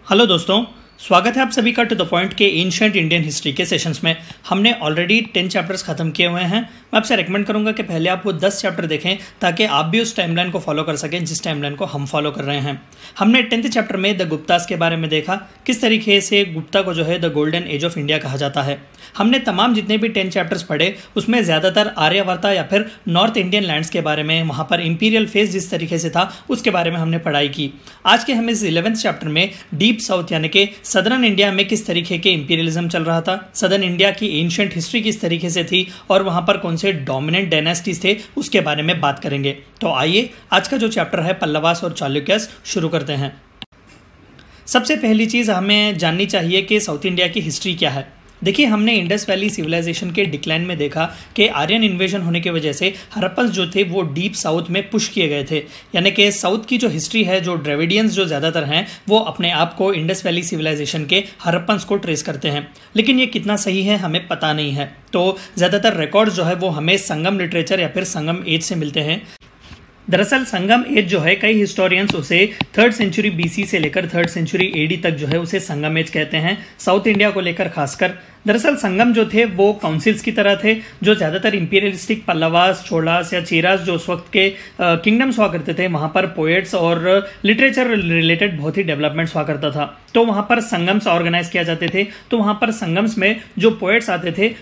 Hello दोस्तों, स्वागत है आप सभी का टू द पॉइंट के एंशिएंट इंडियन हिस्ट्री के सेशंस में। हमने ऑलरेडी 10 चैप्टर्स खत्म किए हुए हैं। मैं आपसे रेकमेंड करूंगा कि पहले आप वो 10 चैप्टर देखें ताकि आप भी उस टाइमलाइन को फॉलो कर सकें जिस टाइमलाइन को हम फॉलो कर रहे हैं। हमने 10th चैप्टर में द गुप्तास के बारे में देखा, किस तरीके से गुप्ता को जो है the golden age of India कहा जाता है। हमने तमाम जितने भी 10 चैप्टर्स पढ़े उसमें ज़्यादातर आर्यवर्ता या फिर नॉर्थ इंडियन लैंड्स के बारे में, वहाँ पर इंपीरियल फेज जिस तरीके से था उसके बारे में हमने पढ़ाई की। आज के हम इस 11th चैप्टर में डीप साउथ यानी कि सदर्न इंडिया में किस तरीके के इंपीरियलिज्म चल रहा था, सदर्न इंडिया की एंशिएंट हिस्ट्री किस तरीके से थी और वहाँ पर कौन से डोमिनेंट डायनेस्टीज थे उसके बारे में बात करेंगे। तो आइए आज का जो चैप्टर है पल्लवास और चालुक्यस शुरू करते हैं। सबसे पहली चीज़ हमें जाननी चाहिए कि साउथ इंडिया की हिस्ट्री क्या है। देखिए, हमने इंडस वैली सिविलाइजेशन के डिक्लाइन में देखा कि आर्यन इन्वेजन होने की वजह से हड़प्पन्स जो थे वो डीप साउथ में पुश किए गए थे। यानी कि साउथ की जो हिस्ट्री है, जो द्रविडियंस जो ज़्यादातर हैं वो अपने आप को इंडस वैली सिविलाइजेशन के हड़प्पन्स को ट्रेस करते हैं, लेकिन ये कितना सही है हमें पता नहीं है। तो ज़्यादातर रिकॉर्ड्स जो है वो हमें संगम लिटरेचर या फिर संगम एज से मिलते हैं। दरअसल संगम एज जो है, कई हिस्टोरियंस उसे 3rd सेंचुरी BC से लेकर 3rd सेंचुरी AD तक जो है उसे संगम एज कहते हैं, साउथ इंडिया को लेकर खासकर। दरअसल संगम जो थे वो काउंसिल्स की तरह थे जो ज़्यादातर इंपीरियलिस्टिक पल्लवास, चोलास या चेरास जो उस वक्त के किंगडम्स हुआ करते थे, वहाँ पर पोएट्स और लिटरेचर रिलेटेड बहुत ही डेवलपमेंट्स हुआ करता था। तो वहाँ पर संगम्स ऑर्गेनाइज किया जाते थे। तो वहाँ पर संगम्स में जो पोएट्स आते थे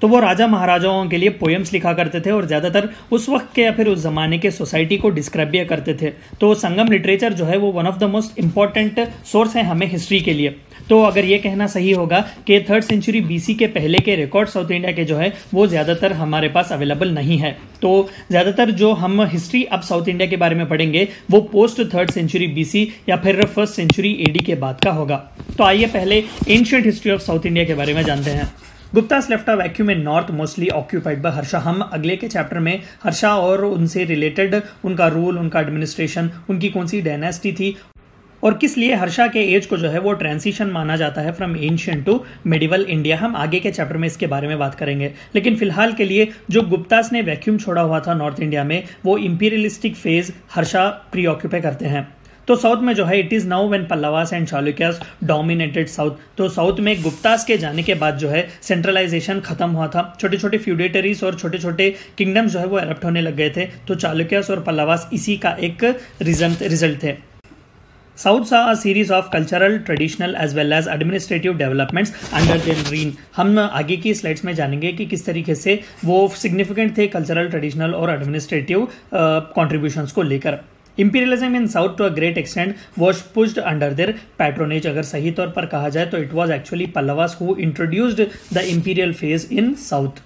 तो वो राजा महाराजाओं के लिए पोएम्स लिखा करते थे और ज़्यादातर उस वक्त के या फिर उस ज़माने के सोसाइटी को डिस्क्राइब भी करते थे। तो संगम लिटरेचर जो है वो one of the most important source है हमें हिस्ट्री के लिए। तो अगर ये कहना सही होगा कि 3rd सेंचुरी BC के पहले के रिकॉर्ड साउथ इंडिया के जो है वो ज़्यादातर हमारे पास अवेलेबल नहीं है। तो ज़्यादातर जो हम हिस्ट्री अब साउथ इंडिया के बारे में पढ़ेंगे वो पोस्ट 3rd सेंचुरी BC या फिर 1st सेंचुरी AD के बाद का होगा। तो आइए पहले ancient history of south India के बारे में जानते हैं। Guptas left a vacuum in north mostly occupied by Harsha. हम अगले के चैप्टर में हर्षा और उनसे रिलेटेड उनका रूल, उनका एडमिनिस्ट्रेशन, उनकी कौन सी डायनेस्टी थी और किस लिए हर्षा के एज को जो है वो ट्रांजिशन माना जाता है from ancient to medieval India, हम आगे के चैप्टर में इसके बारे में बात करेंगे। लेकिन फिलहाल के लिए जो गुप्तास ने वैक्यूम छोड़ा हुआ था नॉर्थ इंडिया में, वो imperialistic phase Harsha pre occupy करते हैं। तो साउथ में जो है it is now when Pallavas and Chalukyas dominated south. तो साउथ में गुप्तास के जाने के बाद जो है सेंट्रलाइजेशन खत्म हुआ था, छोटे छोटे फ्यूडेटरीज और छोटे छोटे किंगडम्स जो है वो एरप्ट होने लग गए थे। तो चालुक्यास और पल्लवास इसी का एक रिजल्ट थे। South saw a series of cultural, traditional as well as administrative developments under their reign। हम आगे की स्लाइड्स में जानेंगे कि किस तरीके से वो सिग्निफिकेंट थे कल्चरल, ट्रेडिशनल और एडमिनिस्ट्रेटिव कॉन्ट्रीब्यूशंस को लेकर। Imperialism in south to a great extent was pushed under their patronage. अगर सही तौर पर कहा जाए तो it was actually Pallavas who introduced the imperial phase in south.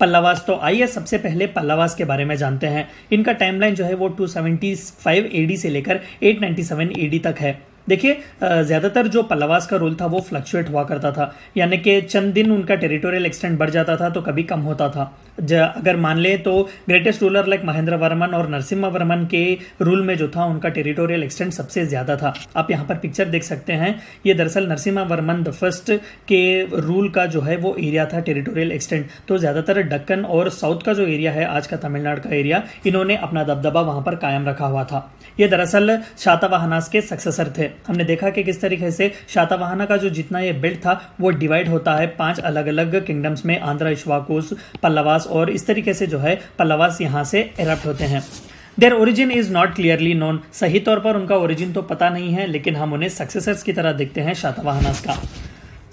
Pallavas, तो आइए सबसे पहले पल्लवास के बारे में जानते हैं। इनका टाइमलाइन जो है वो 275 AD से लेकर 897 AD तक है। देखिए, ज़्यादातर जो पल्लवास का रोल था वो फ्लक्चुएट हुआ करता था, यानी कि चंद दिन उनका टेरिटोरियल एक्सटेंड बढ़ जाता था तो कभी कम होता था। अगर मान ले तो greatest ruler like Mahendra Varman और नरसिम्हा वर्मन के रूल में जो था उनका टेरिटोरियल एक्सटेंड सबसे ज़्यादा था। आप यहाँ पर पिक्चर देख सकते हैं, ये दरअसल नरसिम्हा वर्मन द फर्स्ट के रूल का जो है वो एरिया था टेरिटोरियल एक्सटेंड। तो ज़्यादातर दक्कन और साउथ का जो एरिया है, आज का तमिलनाडु का एरिया, इन्होंने अपना दबदबा वहाँ पर कायम रखा हुआ था। ये दरअसल शातवाहनास के सक्सेसर थे। हमने देखा कि किस तरीके से शातवाहना का जो जितना ये बेल्ट था वो डिवाइड होता है 5 अलग अलग किंगडम्स में, आंध्रा, इक्ष्वाकुस, पल्लवास, और इस तरीके से जो है पल्लवास यहाँ से एरप्ट होते हैं। Their origin is not clearly known. सही तौर पर उनका ओरिजिन तो पता नहीं है, लेकिन हम उन्हें सक्सेसर्स की तरह देखते हैं शातवाहनास का।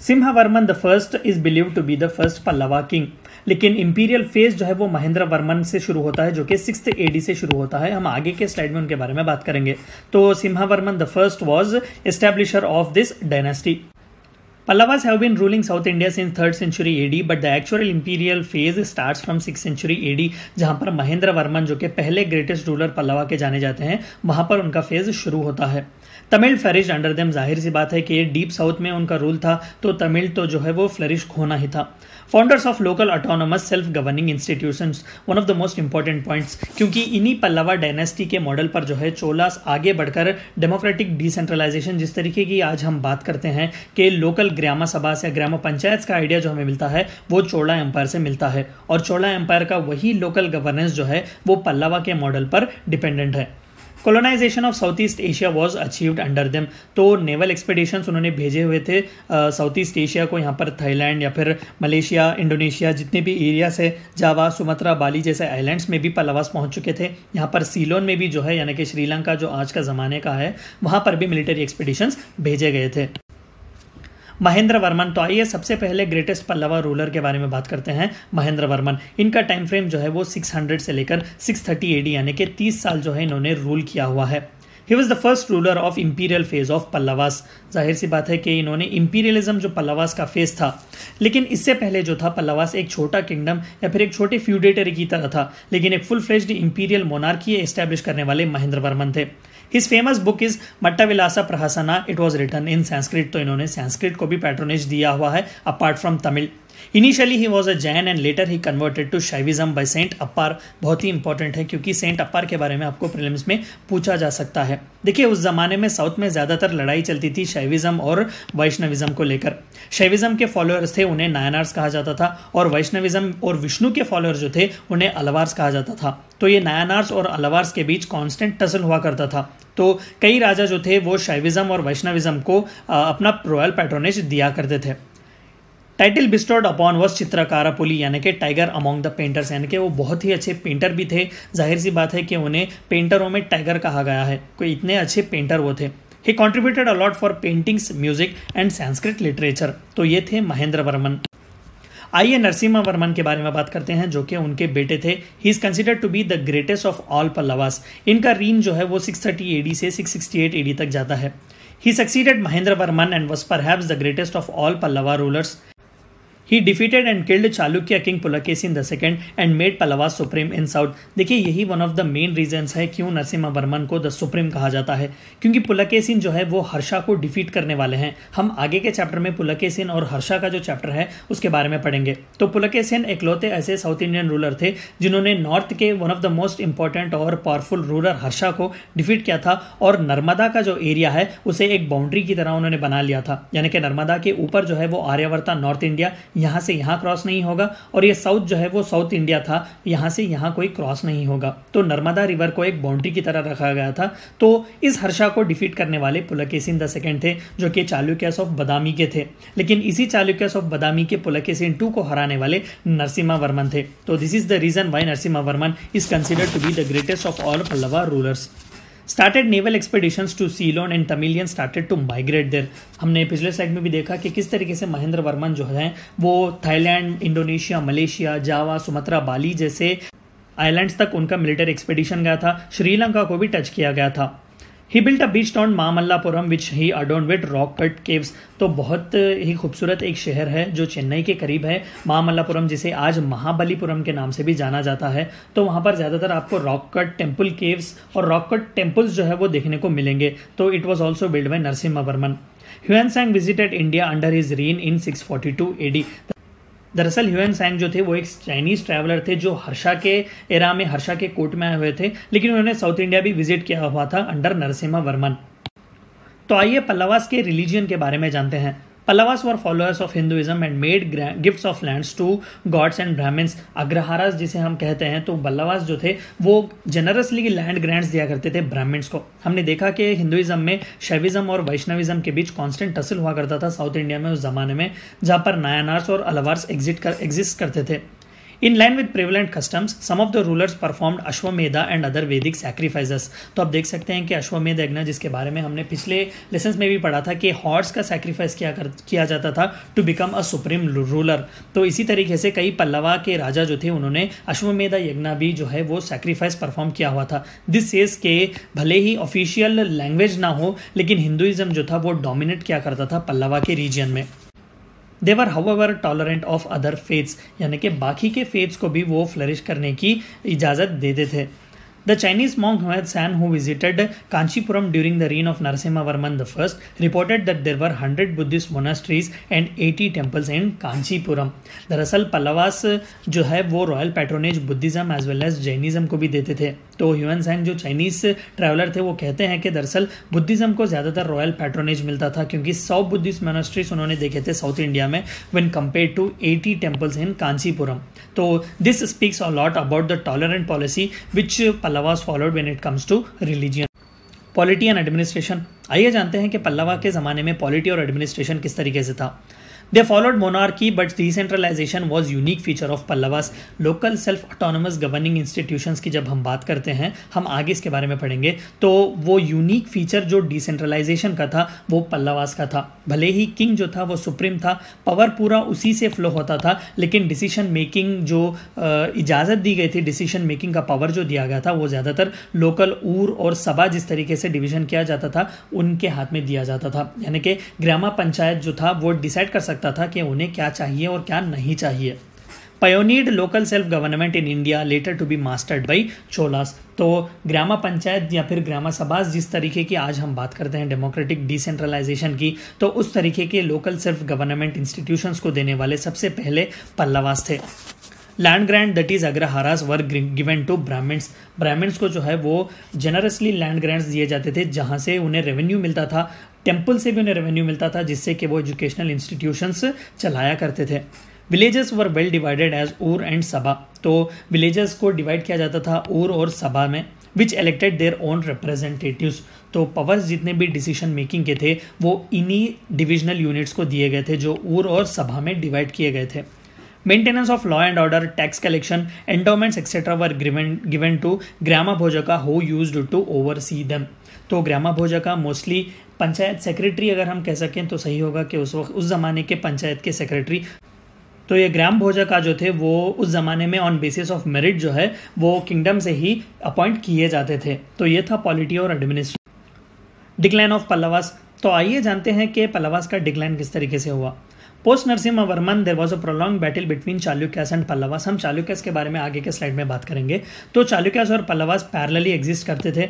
Simhavarman the first is believed to be the first Pallava king. लेकिन इंपीरियल फेज जो है वो महेंद्र वर्मन से शुरू होता है, जो कि 6th AD से शुरू होता है। हम आगे के स्लाइड में उनके बारे में बात करेंगे। तो Simhavarman the first was establisher of this dynasty. Pallavas have been ruling South India since 3rd century AD, but the actual imperial phase starts from 6th century AD, जहां पर महेंद्र वर्मन जो कि पहले ग्रेटेस्ट रूलर पल्लवा के जाने जाते हैं, वहां पर उनका फेज शुरू होता है। Tamil flourish under them. जाहिर सी बात है कि डीप साउथ में उनका रूल था तो तमिल तो जो है वो फ्लरिश होना ही था। Founders of local autonomous self governing institutions, one of the most important points, क्योंकि इन्हीं पल्लवा डायनेस्टी के मॉडल पर जो है चोलास आगे बढ़कर डेमोक्रेटिक डिसेंट्रलाइजेशन जिस तरीके की आज हम बात करते हैं कि लोकल ग्राम सभा या ग्राम पंचायत का आइडिया जो हमें मिलता है वो चोला एम्पायर से मिलता है, और चोला एम्पायर का वही लोकल गवर्नेंस जो है वो पल्लवा के मॉडल पर डिपेंडेंट है। Colonisation of south east Asia was achieved under them, तो नेवल एक्सपेडिशंस उन्होंने भेजे हुए थे साउथ ईस्ट एशिया को, यहाँ पर थाईलैंड या फिर मलेशिया, इंडोनेशिया, जितने भी एरियाज है, जावा, सुमात्रा, बाली जैसे आइलैंड्स में भी पल्लवास पहुंच चुके थे। यहाँ पर सीलोन में भी जो है यानी कि श्रीलंका जो आज का ज़माने का है वहाँ पर भी मिलिट्री एक्सपेडिशंस भेजे गए थे। महेंद्र वर्मन, तो आइए सबसे पहले ग्रेटेस्ट पल्लवा रूलर के बारे में बात करते हैं। महेंद्र वर्मन, इनका टाइम फ्रेम जो है वो 600 से लेकर 630 AD यानी कि 30 साल जो है इन्होंने रूल किया हुआ है। He was the first ruler of imperial phase of Pallavas. जाहिर सी बात है कि इन्होंने इंपीरियलिज्म जो पल्लवास का फेज था, लेकिन इससे पहले जो था पल्लवास एक छोटा किंगडम या फिर एक छोटे फ्यूडेटरी की तरह था, लेकिन एक full fledged imperial monarchy establish करने वाले महेंद्र वर्मन थे। His famous book is Mattavilasa Prahasana, it was written in Sanskrit, तो इन्होंने संस्कृत को भी पैट्रोनेज दिया हुआ है apart from Tamil. Initially he was a Jain and later he converted to Shaivism by saint Appar. बहुत ही इंपॉर्टेंट है क्योंकि सेंट अप्पार के बारे में आपको प्रीलिम्स में पूछा जा सकता है। देखिए उस जमाने में साउथ में ज़्यादातर लड़ाई चलती थी शैविज्म और वैष्णविज्म को लेकर। शैविज्म के फॉलोअर्स थे उन्हें नायनार्स कहा जाता था, और वैष्णविज्म और विष्णु के फॉलोअर्स जो थे उन्हें अलवार्स कहा जाता था। तो ये नायनार्स और अलवार्स के बीच कॉन्स्टेंट टसल हुआ करता था। तो कई राजा जो थे वो शैविज्म और वैष्णविज्म को अपना रॉयल पैट्रोनेज दिया करते थे। टाइटल बिस्टोर्ड अपॉन वॉज चित्रकारापुली यानी कि टाइगर अमॉन्ग द पेंटर्स, यानी कि वो बहुत ही अच्छे पेंटर भी थे। जाहिर सी बात है कि उन्हें पेंटरों में टाइगर कहा गया है, कोई इतने अच्छे पेंटर वो थे। ही contributed a lot for paintings, music and Sanskrit literature. तो ये थे महेंद्र वर्मन। आइए नरसिम्हा वर्मन के बारे में बात करते हैं जो कि उनके बेटे थे। He is considered to be the greatest of all Pallavas. इनका रीन जो है वो 630 AD से 668 AD तक जाता है। He succeeded Mahendra Varman and was perhaps the greatest of all Pallava rulers. He defeated and killed Chalukya king Pulakesin II and made Pallavas supreme in south। देखिए यही one of the main reasons है क्यों नरसिम्हा वर्मन को the supreme कहा जाता है, क्योंकि पुलकेशिन जो है वो हर्षा को डिफीट करने वाले हैं। हम आगे के चैप्टर में पुलकेशिन और हर्षा का जो चैप्टर है उसके बारे में पढ़ेंगे। तो पुलकेशिन इकलौते ऐसे साउथ इंडियन रूलर थे जिन्होंने नॉर्थ के one of the most important और पावरफुल रूलर हर्षा को डिफीट किया था, और नर्मदा का जो एरिया है उसे एक बाउंड्री की तरह उन्होंने बना लिया था। यानी कि नर्मदा के ऊपर जो है वो आर्यावर्ता नॉर्थ इंडिया, यहाँ से यहाँ क्रॉस नहीं होगा, और ये साउथ जो है वो साउथ इंडिया था, यहाँ से यहाँ कोई क्रॉस नहीं होगा। तो नर्मदा रिवर को एक बाउंड्री की तरह रखा गया था। तो इस हर्षा को डिफीट करने वाले पुलकेशिन II थे जो कि चालुक्यास ऑफ बादामी के थे, लेकिन इसी चालुक्यास ऑफ बादामी के पुलकेशिन II को हराने वाले नरसिम्हा वर्मन थे। तो this is the reason why Narasimha Varman is considered to be the greatest of all Pallava rulers. Started naval expeditions to Ceylon and Tamilians started to migrate there। हमने पिछले स्लाइड में भी देखा कि किस तरीके से महेंद्र वर्मन जो है वो थाईलैंड, इंडोनेशिया, मलेशिया, जावा, सुमात्रा, बाली जैसे आइलैंड्स तक उनका मिलिट्री एक्सपेडिशन गया था। श्रीलंका को भी टच किया गया था। He built a beach town Mamallapuram which he adorned with rock cut caves. तो बहुत ही खूबसूरत एक शहर है जो चेन्नई के करीब है, मामल्लापुरम, जिसे आज महाबलीपुरम के नाम से भी जाना जाता है। तो वहाँ पर ज़्यादातर आपको रॉक कट टेम्पल केव्स और रॉक कट टेम्पल्स जो है वो देखने को मिलेंगे। तो it was also build by Narasimha Varman. Hiuen Tsang visited India under his reign in 642 AD। दरअसल ह्यूएनसांग जो थे वो एक चाइनीज ट्रैवलर थे जो हर्षा के एरा में हर्षा के कोर्ट में आए हुए थे, लेकिन उन्होंने साउथ इंडिया भी विजिट किया हुआ था अंडर नरसिम्हा वर्मन। तो आइए पल्लवास के रिलीजियन के बारे में जानते हैं। Pallavas were followers of Hinduism and made gifts of lands to gods and Brahmins. Agraharas जिसे हम कहते हैं, तो पल्लवास जो थे वो जनरसली लैंड ग्रांट्स दिया करते थे ब्राह्मण्स को। हमने देखा कि हिंदुइज्म में शैविज्म और वैष्णविज्म के बीच कांस्टेंट टसल हुआ करता था साउथ इंडिया में उस जमाने में, जहाँ पर नायनार्स और अलवार्स एग्जिस्ट करते थे। In line with prevalent customs, some of the rulers performed Ashvamedha and other Vedic sacrifices। तो आप देख सकते हैं कि अश्वमेध यज्ञ जिसके बारे में हमने पिछले लेसन्स में भी पढ़ा था कि हॉर्स का सैक्रिफाइस किया जाता था to become a supreme ruler. तो इसी तरीके से कई पल्लवा के राजा जो थे उन्होंने अश्वमेधा यज्ञ भी जो है वो सैक्रिफाइस परफॉर्म किया हुआ था। दिस सेज के भले ही ऑफिशियल लैंग्वेज ना हो, लेकिन हिंदुइज्म जो था वो डोमिनेट किया करता था पल्लवा के रीजन में। They were however tolerant of other faiths, यानी कि बाकी के फेथ्स को भी वो फ्लरिश करने की इजाज़त देते थे। The Chinese monk Huan San, who visited Kanchipuram during the reign of Narasimhavarman I, reported that there were 100 Buddhist monasteries and 80 temples in Kanchipuram. दरअसल पल्लवास जो है वो royal patronage Buddhism as well as Jainism को भी देते थे। तो ह्यूएन सैंग जो चाइनीज ट्रैवलर थे वो कहते हैं कि दरअसल बुद्धिज्म को ज़्यादातर रॉयल पैट्रोनेज मिलता था, क्योंकि 100 बुद्धिस्ट मोनास्ट्रीज उन्होंने देखे थे साउथ इंडिया में when compared to 80 temples in Kanchipuram. तो this speaks a lot about the tolerant policy which Pallavas followed when it comes to religion. Polity and administration, आइए जानते हैं कि पल्लवा के ज़माने में पॉलिटी और एडमिनिस्ट्रेशन किस तरीके से था। They followed monarchy, but decentralization was unique feature of Pallavas. Local self-autonomous governing institutions की जब हम बात करते हैं, हम आगे इसके बारे में पढ़ेंगे, तो वो यूनिक फीचर जो डिसेंट्रलाइजेशन का था वो पल्लवास का था। भले ही किंग जो था वो सुप्रीम था, पावर पूरा उसी से फ्लो होता था, लेकिन डिसीजन मेकिंग जो इजाज़त दी गई थी, डिसीजन मेकिंग का पावर जो दिया गया था वो ज़्यादातर लोकल ऊर और सभा जिस तरीके से डिवीजन किया जाता था उनके हाथ में दिया जाता था। यानी कि ग्राम पंचायत जो था वो डिसाइड कर सकता था कि उन्हें क्या चाहिए और क्या नहीं चाहिए। Pioneered local self government in India later to be mastered by Cholas। तो ग्राम पंचायत या फिर ग्राम सभा जिस तरीके की आज हम बात करते हैं डेमोक्रेटिक डिसेंट्रलाइजेशन की, तो उस तरीके के लोकल सेल्फ गवर्नमेंट इंस्टीट्यूशंस को देने वाले सबसे पहले पल्लवास थे। Land grant that is agraharas were given to Brahmins. Brahmins को जो है वो जेनरसली लैंड ग्रांट्स दिए जाते थे, जहाँ से उन्हें रेवेन्यू मिलता था, टेम्पल से भी उन्हें रेवेन्यू मिलता था, जिससे कि वो एजुकेशनल इंस्टीट्यूशंस चलाया करते थे। Villages were well divided as Ur and sabha. तो विलेजेस को डिवाइड किया जाता था ऊर और सभा में, विच इलेक्टेड देयर ओन रिप्रेजेंटेटिव्स। तो पावर्स जितने भी डिसीजन मेकिंग के थे वो इन्हीं डिविजनल यूनिट्स को दिए गए थे जो ऊर और सभा में डिवाइड किए गए थे। Maintenance of law and order, tax collection, endowments etc. were given to Grama भोजका who used to oversee them। तो ग्रामा भोजका मोस्टली पंचायत सेक्रेटरी अगर हम कह सकें तो सही होगा कि उस वक्त उस ज़माने के पंचायत के सेक्रेटरी। तो ये ग्राम भोजका जो थे वो उस ज़माने में ऑन बेसिस ऑफ मेरिट जो है वो किंगडम से ही अपॉइंट किए जाते थे। तो ये था पॉलिटी और एडमिनिस्ट्रेशन। डिक्लाइन ऑफ पल्लवास, तो आइए जानते हैं कि पल्लवास का डिक्लाइन किस तरीके से हुआ। Post Narasimhavarman there was a prolong battle between Chalukyas and Pallavas. हम चालुक्यास के बारे में आगे के स्लाइड में बात करेंगे। तो चालुक्यास और पल्लवास पैरेलली एग्जिस्ट करते थे।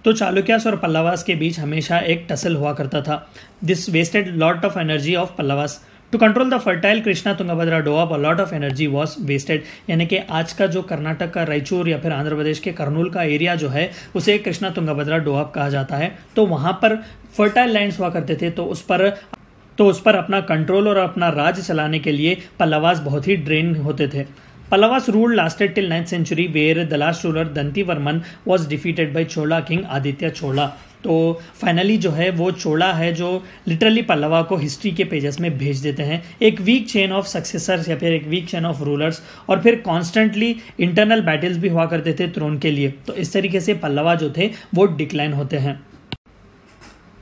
तो चालुक्यास और पल्लवास के बीच हमेशा एक टसल हुआ करता था। This wasted lot of energy of Pallavas to control the fertile Krishna Tungabhadra doab, a lot of energy was wasted. यानी कि आज का जो कर्नाटक का रायचूर या फिर आंध्र प्रदेश के कर्नूल का एरिया जो है उसे कृष्णा तुंगभद्रा डोआब कहा जाता है। तो वहाँ पर फर्टाइल लैंड्स हुआ करते थे, तो उस पर अपना कंट्रोल और अपना राज चलाने के लिए पल्लवास बहुत ही ड्रेन होते थे। Pallavas rule lasted till 9th century where the last ruler Dantivarman was defeated by Chola king Aditya Chola. तो फाइनली जो है वो चोला है जो लिटरली पल्लवा को हिस्ट्री के पेजेस में भेज देते हैं। एक वीक चेन ऑफ सक्सेसर्स या फिर एक वीक चेन ऑफ रूलर्स, और फिर कॉन्स्टेंटली इंटरनल बैटल्स भी हुआ करते थे थ्रोन के लिए। तो इस तरीके से पल्लवा जो थे वो डिक्लाइन होते हैं।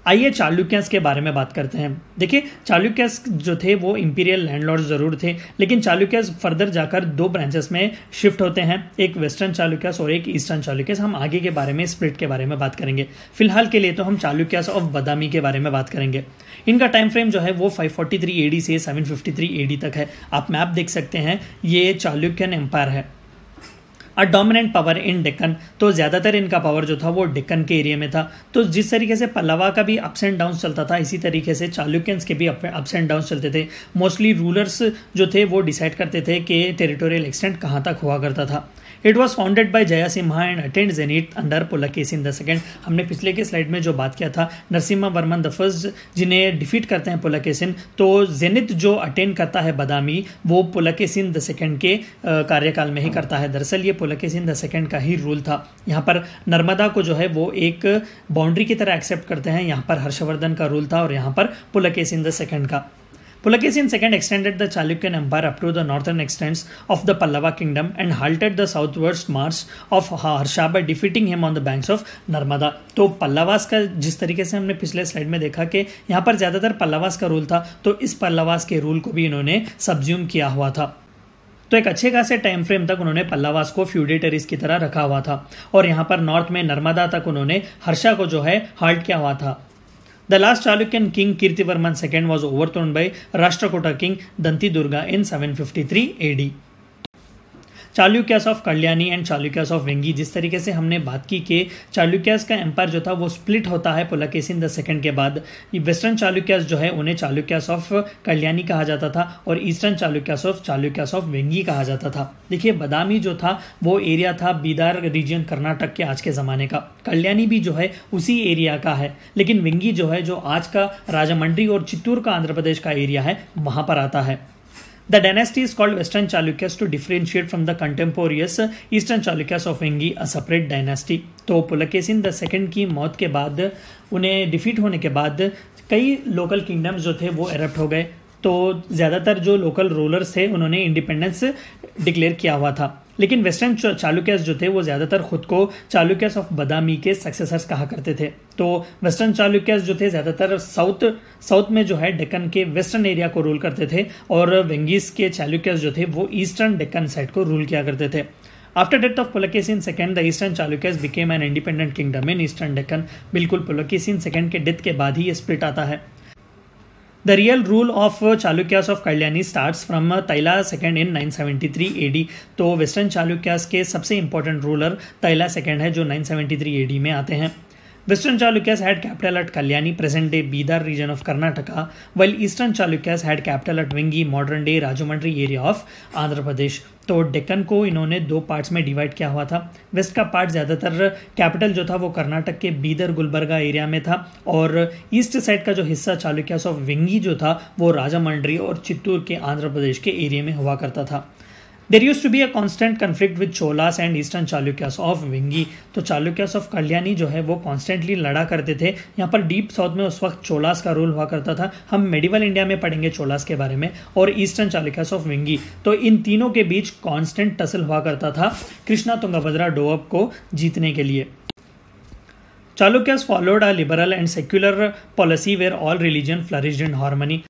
आइए चालुक्यस के बारे में बात करते हैं। देखिए चालुक्यस जो थे वो इंपीरियल लैंडलॉर्ड जरूर थे, लेकिन चालुक्यस फर्दर जाकर दो ब्रांचेस में शिफ्ट होते हैं, एक वेस्टर्न चालुक्यस और एक ईस्टर्न चालुक्यस। हम आगे के बारे में स्प्लिट के बारे में बात करेंगे। फिलहाल के लिए तो हम चालुक्यस ऑफ बादामी के बारे में बात करेंगे। इनका टाइम फ्रेम जो है वो 543 AD से 753 AD तक है। आप मैप देख सकते हैं, ये चालुक्यन एम्पायर है। A dominant power in Deccan, तो ज़्यादातर इनका पावर जो था वो डेक्कन के एरिया में था। तो जिस तरीके से पल्लवा का भी अप्स एंड डाउन्स चलता था, इसी तरीके से चालुक्यंस के भी अप्स एंड डाउन्स चलते थे। मोस्टली रूलर्स जो थे वो डिसाइड करते थे कि टेरिटोरियल एक्सटेंट कहाँ तक हुआ करता था। It was founded by Jayasimha and attained zenith under Pulakeshin the second. हमने पिछले के स्लाइड में जो बात किया था, नरसिम्हावर्मन द फर्स्ट जिन्हें डिफीट करते हैं पुलकेशिन, तो जेनित जो अटेंड करता है बादामी वो पुलकेशिन द सेकंड के कार्यकाल में ही करता है। दरअसल ये पुलकेशिन द सेकंड का ही रूल था। यहाँ पर नर्मदा को जो है वो एक बाउंड्री की तरह एक्सेप्ट करते हैं। यहाँ पर हर्षवर्धन का रूल था और यहाँ पर पुलकेशिन द सेकंड का। Pulakeshin II extended the Chalukyan Empire up to the northern extents of the Pallava kingdom and halted the southwards march of Harsha by defeating him on the banks of Narmada। तो पल्लवास का जिस तरीके से हमने पिछले slide में देखा कि यहाँ पर ज़्यादातर पल्लवास का रूल था, तो इस पल्लवास के रूल को भी इन्होंने सब्ज्यूम किया हुआ था। तो एक अच्छे खासे टाइम फ्रेम तक उन्होंने पल्लवास को फ्यूडेटरीज की तरह रखा हुआ था और यहाँ पर नॉर्थ में नर्मदा तक उन्होंने हर्षा को जो है हाल्ट किया हुआ था। The last Chalukyan king Kirtivarman II was overthrown by Rashtrakuta king Danti Durga in 753 AD। Chalukyas of Kalyani and Chalukyas of Vengi. जिस तरीके से हमने बात की कि चालुक्यास का एम्पायर जो था वो स्प्लिट होता है पुलकेशिन द सेकंड के बाद। वेस्टर्न चालुक्यास जो है उन्हें चालुक्यास ऑफ कल्याणी कहा जाता था और ईस्टर्न चालुक्यास ऑफ वेंगी कहा जाता था। देखिए बादामी जो था वो एरिया था बीदर रीजन कर्नाटक के आज के ज़माने का। कल्याणी भी जो है उसी एरिया का है, लेकिन वेंगी जो है जो आज का राजमंड्री और चित्तूर का आंध्र प्रदेश का एरिया है वहाँ पर आता है। The dynasty is called Western Chalukyas to differentiate from the contemporaneous Eastern Chalukyas of Vengi, a separate dynasty। तो पुलकेशिन द सेकंड की मौत के बाद, उन्हें डिफीट होने के बाद कई लोकल किंगडम्स जो थे वो एरप्ट हो गए। तो ज़्यादातर जो लोकल रूलर्स थे उन्होंने इंडिपेंडेंस डिक्लेयर किया हुआ था, लेकिन वेस्टर्न चालुक्यास जो थे वो ज़्यादातर खुद को चालुक्यास ऑफ बादामी के सक्सेसर्स कहा करते थे। तो वेस्टर्न चालुक्यास जो थे ज़्यादातर साउथ में जो है डेक्कन के वेस्टर्न एरिया को रूल करते थे और वेंगीज के चालुक्यास जो थे वो ईस्टर्न डेक्कन साइड को रूल किया करते थे। After death of Pulakeshin second the eastern Chalukyas became an independent kingdom in eastern Deccan. बिल्कुल पुलकेशिन सेकंड के डेथ के बाद ही ये स्प्लिट आता है। The real rule of Chalukyas of Kalyani starts from Taila II in 973 AD। तो वेस्टर्न चालुक्यास के सबसे इंपॉर्टेंट रूलर तैला सेकंड है जो 973 AD में आते हैं। Western Chalukyas had capital at Kalyani, present day Bidar region of Karnataka, while Eastern Chalukyas had capital at Vengi, modern day Rajahmundry area of Andhra Pradesh। तो डेक्कन को इन्होंने दो पार्ट्स में डिवाइड किया हुआ था। वेस्ट का पार्ट ज़्यादातर कैपिटल जो था वो कर्नाटक के बीदर गुलबर्गा एरिया में था और ईस्ट साइड का जो हिस्सा चालुक्यास ऑफ वेंगी जो था वो राजामंड्री और चित्तूर के आंध्र प्रदेश के एरिया में हुआ करता था। There used to be a constant conflict with Cholas and Eastern Chalukyas of Vengi। तो चालुक्यास ऑफ कल्याणी जो है वो कॉन्स्टेंटली लड़ा करते थे। यहाँ पर डीप साउथ में उस वक्त चोलास का रूल हुआ करता था। हम मेडिवल इंडिया में पढ़ेंगे चोलास के बारे में। और ईस्टर्न चालुक्यास ऑफ वेंगी, तो इन तीनों के बीच कॉन्स्टेंट टसल हुआ करता था कृष्णा तुंगभद्रा डोअब को जीतने के लिए। Chalukyas followed a liberal and secular policy where all religion flourished in harmony।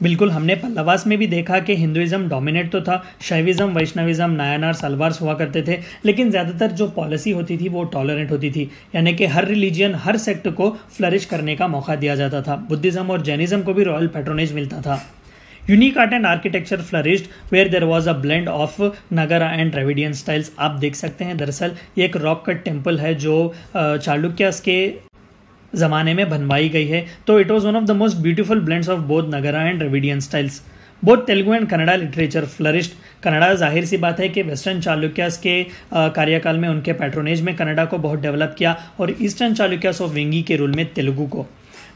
बिल्कुल हमने पल्लवास में भी देखा कि हिंदुइज्म डोमिनेट तो था, शैविज्म, वैष्णविज्म, नायनार, सलवार्स हुआ करते थे, लेकिन ज़्यादातर जो पॉलिसी होती थी वो टॉलरेंट होती थी, यानी कि हर रिलीजियन हर सेक्ट को फ्लरिश करने का मौका दिया जाता था। बुद्धिज्म और जैनिज्म को भी रॉयल पैट्रोनेज मिलता था। Unique art and architecture flourished where there was a blend of Nagara and Dravidian styles. आप देख सकते हैं दरअसल ये एक रॉक कट टेम्पल है जो चालुक्यास के ज़माने में बनवाई गई है। तो it was one of the most beautiful blends of both Nagara and Dravidian styles. Both Telugu and Kannada literature flourished. Kannada जाहिर सी बात है कि वेस्टर्न चालुक्यास के कार्यकाल में उनके पैट्रोनेज में कन्नड़ा को बहुत डेवलप किया और ईस्टर्न चालुक्यास ऑफ वेंगी के रूल में तेलुगु को।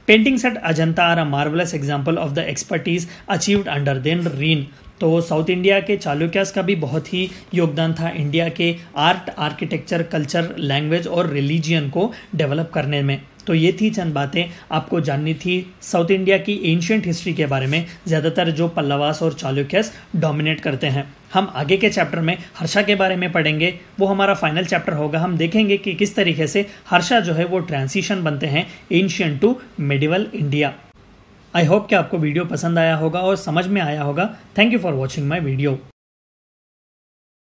Paintings at Ajanta are a marvellous example of the expertise achieved under then reign. तो साउथ इंडिया के चालुक्यास का भी बहुत ही योगदान था इंडिया के आर्ट, आर्किटेक्चर, कल्चर, लैंग्वेज और रिलीजियन को डेवलप करने में। तो ये थी चंद बातें आपको जाननी थी साउथ इंडिया की एंशिएंट हिस्ट्री के बारे में, ज़्यादातर जो पल्लवास और चालुक्यास डोमिनेट करते हैं। हम आगे के चैप्टर में हर्षा के बारे में पढ़ेंगे, वो हमारा फाइनल चैप्टर होगा। हम देखेंगे कि किस तरीके से हर्षा जो है वो ट्रांसिशन बनते हैं ancient to medieval India. I hope कि आपको वीडियो पसंद आया होगा और समझ में आया होगा। Thank you for watching my video.